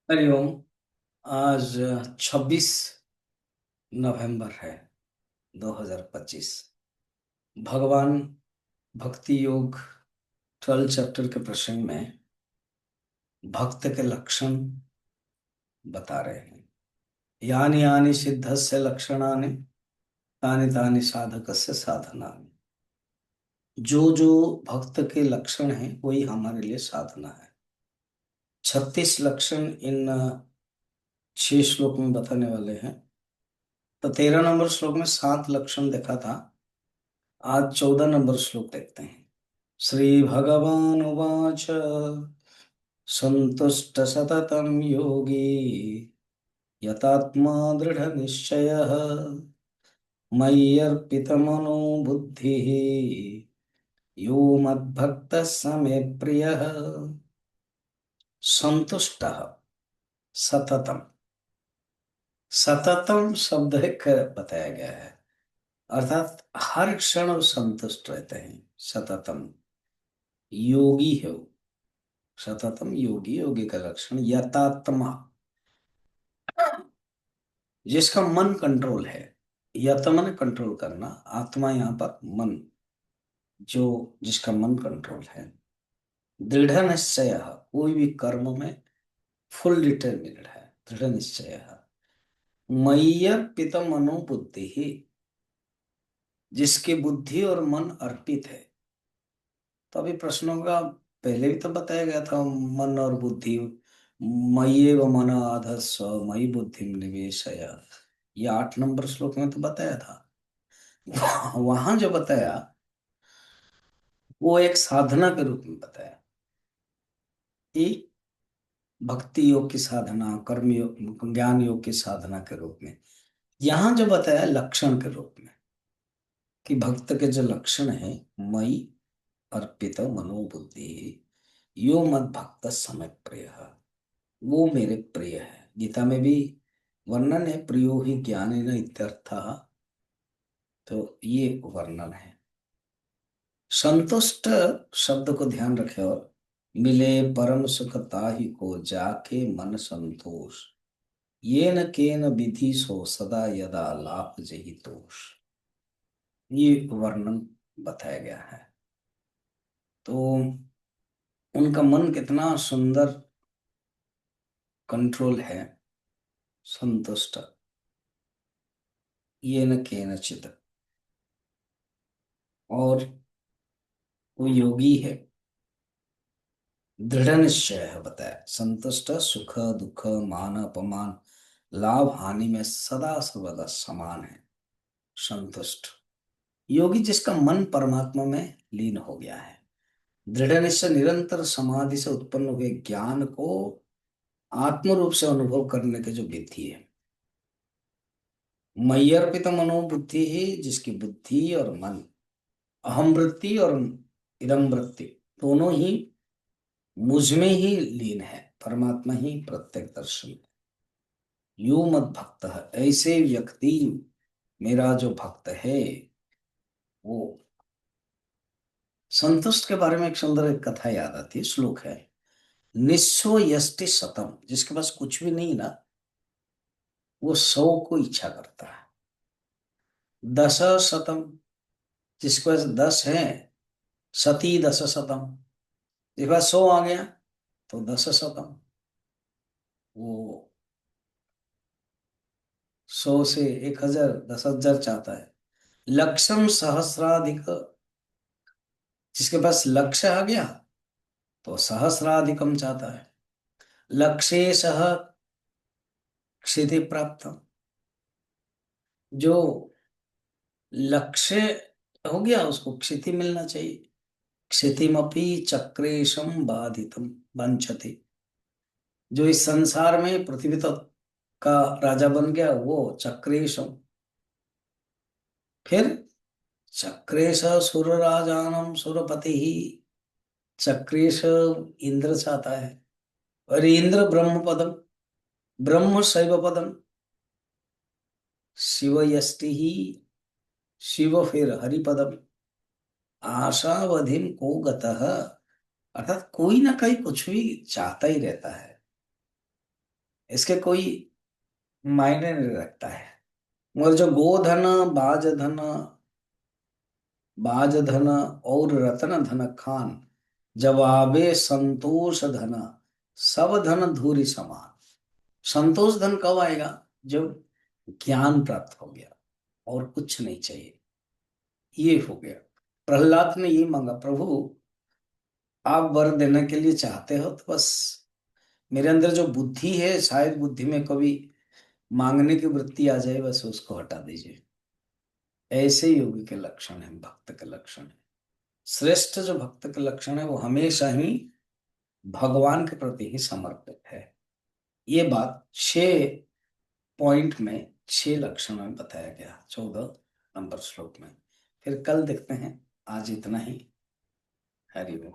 हरिओम। आज 26 नवंबर है 2025। भगवान भक्ति योग 12 चैप्टर के प्रसंग में भक्त के लक्षण बता रहे हैं। यानि यानि सिद्धस्य लक्षणानि तानि तानि साधकस्य साधनानि। जो जो भक्त के लक्षण हैं वही हमारे लिए साधना है। 36 लक्षण इन 6 श्लोक में बताने वाले हैं। तो 13 नंबर श्लोक में 7 लक्षण देखा था। आज 14 नंबर श्लोक देखते हैं। श्री भगवान उवाच संतुष्ट सततम योगी यतात्मा दृढ़ निश्चयः मय्यर्पितमनो बुद्धिः यो मद्भक्तः स मे प्रियः। संतुष्टः सततम। सततम शब्द एक बताया गया है, अर्थात हर क्षण वो संतुष्ट रहते हैं। सततम योगी है वो। सततम योगी, योगी का लक्षण यतात्मा, जिसका मन कंट्रोल है। यत मन कंट्रोल करना, आत्मा यहाँ पर मन, जो जिसका मन कंट्रोल है। दृढ़ निश्चय, कोई भी कर्म में फुल डिटर्मिनेड है। दृढ़ निश्चय मय्यर्पित मनो बुद्धि, जिसकी बुद्धि और मन अर्पित है। तो अभी प्रश्न होगा, पहले भी तो बताया गया था मन और बुद्धि। मय्येव मन आधस्व मयि बुद्धि निवेशय, ये 8 नंबर श्लोक में तो बताया था। वहां जो बताया वो एक साधना के रूप में बताया कि भक्ति योग की साधना, कर्म योग, ज्ञान योग की साधना के रूप में। यहां जो बताया लक्षण के रूप में कि भक्त के जो लक्षण है, मई अर्पित मनोबुद्धि यो मद भक्त समय प्रिय, वो मेरे प्रिय है। गीता में भी वर्णन है, प्रियो ही ज्ञानेन इत्यर्थः। तो ये वर्णन है। संतुष्ट शब्द को ध्यान रखे, और मिले परम सुख ताहि को जाके मन संतोष, ये न केन विधि सो सदा यदा लाभ जहि तोष। ये वर्णन बताया गया है। तो उनका मन कितना सुंदर कंट्रोल है। संतुष्ट, ये न केनचित, और वो योगी है। दृढ़ निश्चय है, बताया। संतुष्ट, सुख दुख मान अपमान लाभ हानि में सदा सर्वदा समान है। संतुष्ट योगी, जिसका मन परमात्मा में लीन हो गया है। दृढ़ निश्चय, निरंतर समाधि से उत्पन्न हुए ज्ञान को आत्म रूप से अनुभव करने की जो विधि है। मय्यर्पित मनोबुद्धि ही, जिसकी बुद्धि और मन अहम वृत्ति और इदम वृत्ति दोनों ही मुझ में ही लीन है। परमात्मा ही प्रत्येक दर्शन। यो मत भक्त है, ऐसे व्यक्ति, मेरा जो भक्त है वो। संतुष्ट के बारे में एक सुंदर एक कथा याद आती है, श्लोक है। निस्सो यष्टि शतम, जिसके पास कुछ भी नहीं ना, वो 100 को इच्छा करता है। दश शतम, जिसके पास 10 है, सती दश शतम, जिसके पास 100 आ गया तो 10 शतम। वो 100 से 1000, 10,000 चाहता है। लक्षम सहस्राधिक, जिसके पास लक्ष्य आ गया तो सहस्राधिकम चाहता है। लक्ष्य सह क्षिति प्राप्त, जो लक्ष्य हो गया उसको क्षिति मिलना चाहिए। क्षितिमपि चक्रेशम बाधितम वांछति, जो इस संसार में पृथ्वी तत्व का राजा बन गया वो चक्रेशम। फिर चक्रेश सुर राजानम सुरपति ही, चक्रेश इंद्र चाहता है। और इंद्र ब्रह्म पदम, ब्रह्म शैव पदम, शिव यष्टि ही, शिव फिर हरिपदम, आशावधिम को गतः, अर्थात कोई ना कोई कुछ भी चाहता ही रहता है। इसके कोई मायने नहीं रखता है। मगर जो गोधन, बाजधन, बाजधन और रत्न धन खान, जवाबे संतोष धन, सब धन धूरी समान। संतोष धन कब आएगा? जब ज्ञान प्राप्त हो गया और कुछ नहीं चाहिए, ये हो गया। प्रहलाद ने ये मांगा, प्रभु आप वर देने के लिए चाहते हो तो बस मेरे अंदर जो बुद्धि है, शायद बुद्धि में कभी मांगने की वृत्ति आ जाए, बस उसको हटा दीजिए। ऐसे योगी के लक्षण है, भक्त के लक्षण है। श्रेष्ठ जो भक्त के लक्षण है वो हमेशा ही भगवान के प्रति ही समर्पित है। ये बात 6 पॉइंट में, 6 लक्षण में बताया गया 14 नंबर श्लोक में। फिर कल देखते हैं। आज इतना ही। हरि ओम।